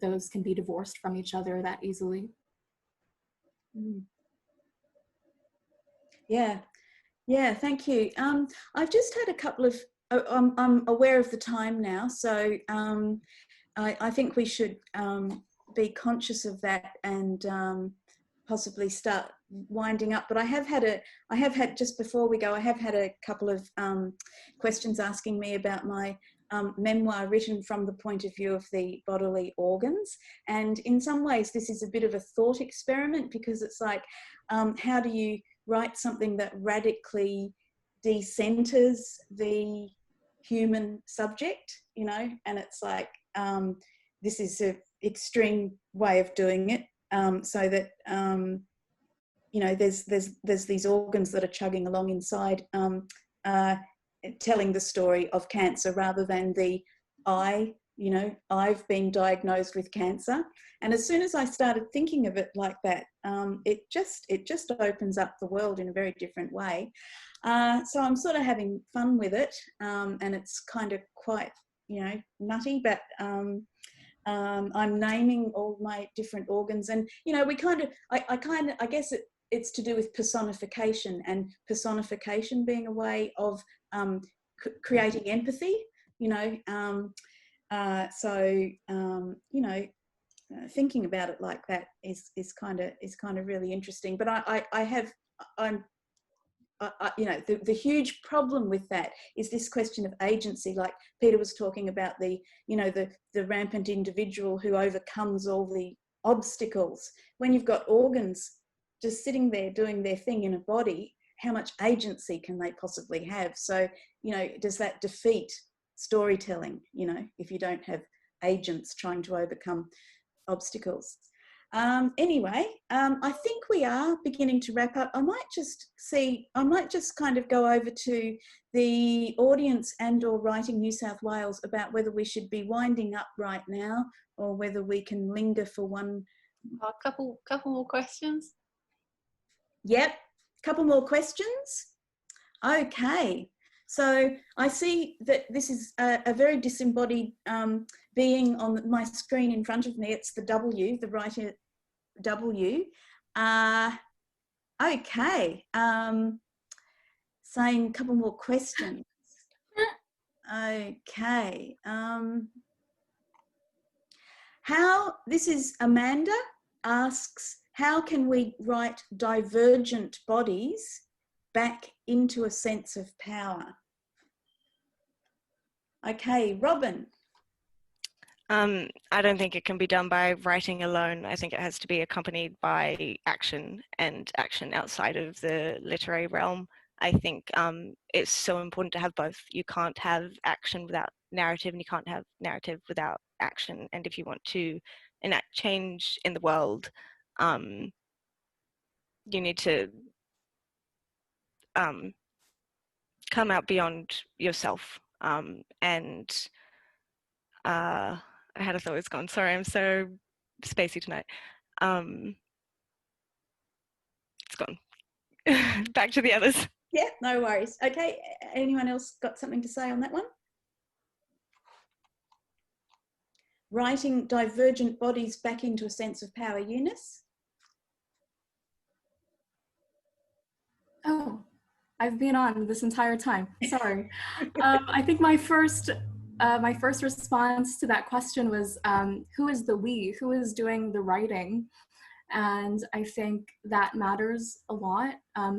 those can be divorced from each other that easily. Yeah, thank you. I've just had a couple of, I'm aware of the time now, so I think we should be conscious of that and possibly start winding up. But I have had just before we go, I have had a couple of questions asking me about my memoir written from the point of view of the bodily organs. And in some ways, this is a bit of a thought experiment, because it's like, how do you write something that radically decenters the human subject, you know? And it's like, this is an extreme way of doing it, so that, you know, there's these organs that are chugging along inside, telling the story of cancer, rather than the you know, I've been diagnosed with cancer. And as soon as I started thinking of it like that, it just opens up the world in a very different way. So I'm sort of having fun with it, and it's kind of quite, you know, nutty, but I'm naming all my different organs. And, you know, we kind of, I guess it's to do with personification, and personification being a way of creating empathy, you know. You know, thinking about it like that is kind of really interesting. But you know, the huge problem with that is this question of agency. Like Peter was talking about, the, you know, the rampant individual who overcomes all the obstacles. When you've got organs just sitting there doing their thing in a body, how much agency can they possibly have? So, you know, does that defeat storytelling, you know, if you don't have agents trying to overcome obstacles? Anyway, I think we are beginning to wrap up. I might just kind of go over to the audience and or Writing New South Wales about whether we should be winding up right now, or whether we can linger for one. A couple more questions. Yep, couple more questions. Okay, so I see that this is a very disembodied being on my screen in front of me. It's the W, the writer W. Okay, saying a couple more questions. Okay, this is Amanda asks, how can we write divergent bodies back into a sense of power? Okay, Robin. I don't think it can be done by writing alone. I think it has to be accompanied by action, and action outside of the literary realm. I think it's so important to have both. You can't have action without narrative, and you can't have narrative without action. And if you want to enact change in the world, you need to come out beyond yourself. I had a thought, it's gone. Sorry, I'm so spacey tonight. It's gone. Back to the others. Yeah, no worries. Okay, anyone else got something to say on that one? Writing divergent bodies back into a sense of power. Eunice? Oh, I've been on this entire time. Sorry. I think my first response to that question was, who is the we? Who is doing the writing? And I think that matters a lot.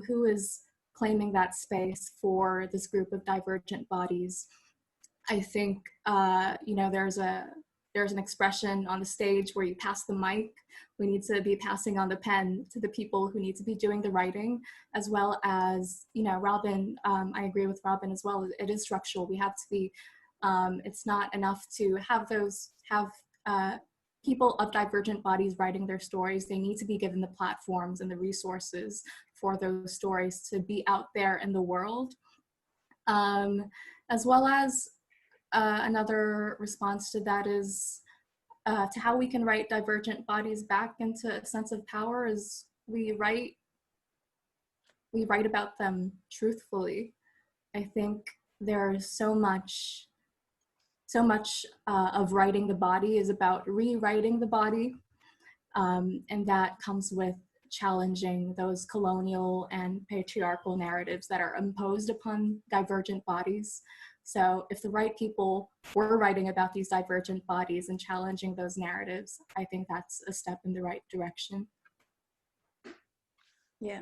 Who is claiming that space for this group of divergent bodies. I think, there's an expression on the stage where you pass the mic. We need to be passing on the pen to the people who need to be doing the writing, as well as, Robin, I agree with Robin as well. It is structural. We have to be, it's not enough to have people of divergent bodies writing their stories. They need to be given the platforms and the resources for those stories to be out there in the world. As well as another response to that is to how we can write divergent bodies back into a sense of power is we write about them truthfully. I think there's so much of writing the body is about rewriting the body, and that comes with challenging those colonial and patriarchal narratives that are imposed upon divergent bodies. So if the right people were writing about these divergent bodies and challenging those narratives, I think that's a step in the right direction. Yeah.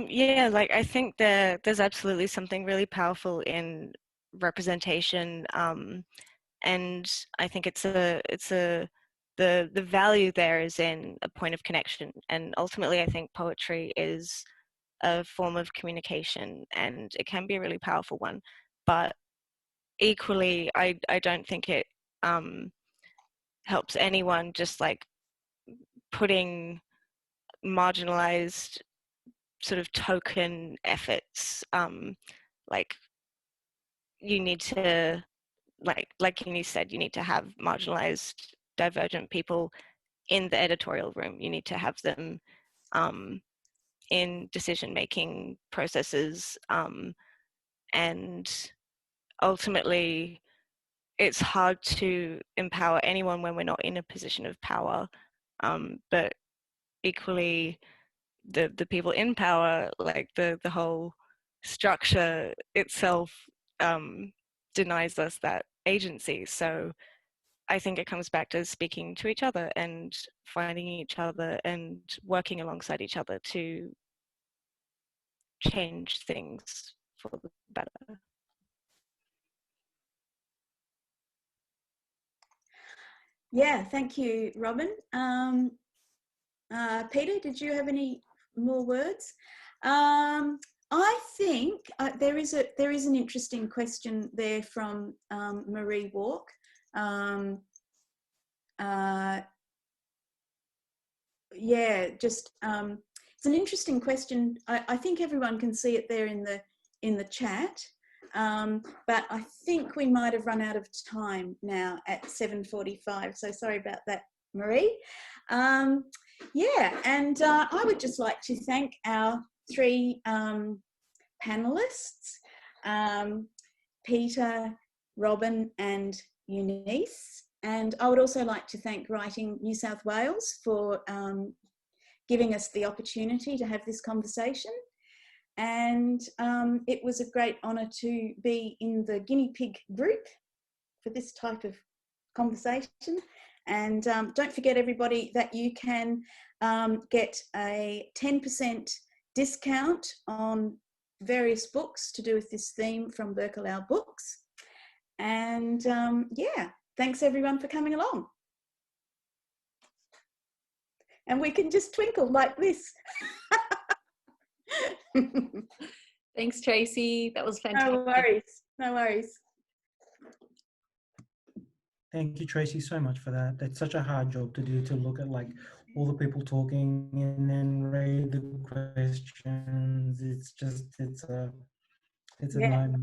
Yeah, like I think there's absolutely something really powerful in representation, and I think the value there is in a point of connection, and ultimately I think poetry is a form of communication, and it can be a really powerful one, but equally I don't think it helps anyone just like putting marginalized sort of token efforts, like you need to, like Eunice said, you need to have marginalized divergent people in the editorial room. You need to have them in decision-making processes, and ultimately it's hard to empower anyone when we're not in a position of power, but equally the people in power, like the whole structure itself denies us that agency. So I think it comes back to speaking to each other and finding each other and working alongside each other to change things for the better. Yeah, thank you, Robin. Peter, did you have any more words? I think there is an interesting question there from Marie Walk. Yeah, just it's an interesting question. I think everyone can see it there in the chat, but I think we might have run out of time now at 7:45. So sorry about that, Marie. Yeah, and I would just like to thank our three panelists, Peter, Robin and Eunice. And I would also like to thank Writing New South Wales for giving us the opportunity to have this conversation. And it was a great honour to be in the guinea pig group for this type of conversation. And don't forget, everybody, that you can get a 10% discount on various books to do with this theme from Berkelau Books. And yeah, thanks everyone for coming along. And we can just twinkle like this. Thanks, Tracy. That was fantastic. No worries. No worries. Thank you, Tracy, so much for that. That's such a hard job to do, to look at like all the people talking and then read the questions. It's a nightmare.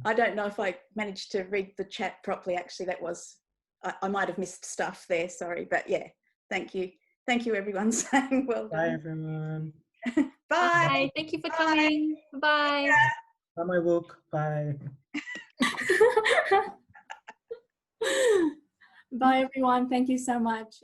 I don't know if I managed to read the chat properly. Actually, that was, I might have missed stuff there. Sorry, but yeah, thank you. Thank you, everyone, saying well done. Bye, everyone. Bye. Bye. Thank you for coming. Bye. Bye, my book. Bye. Bye, everyone. Thank you so much.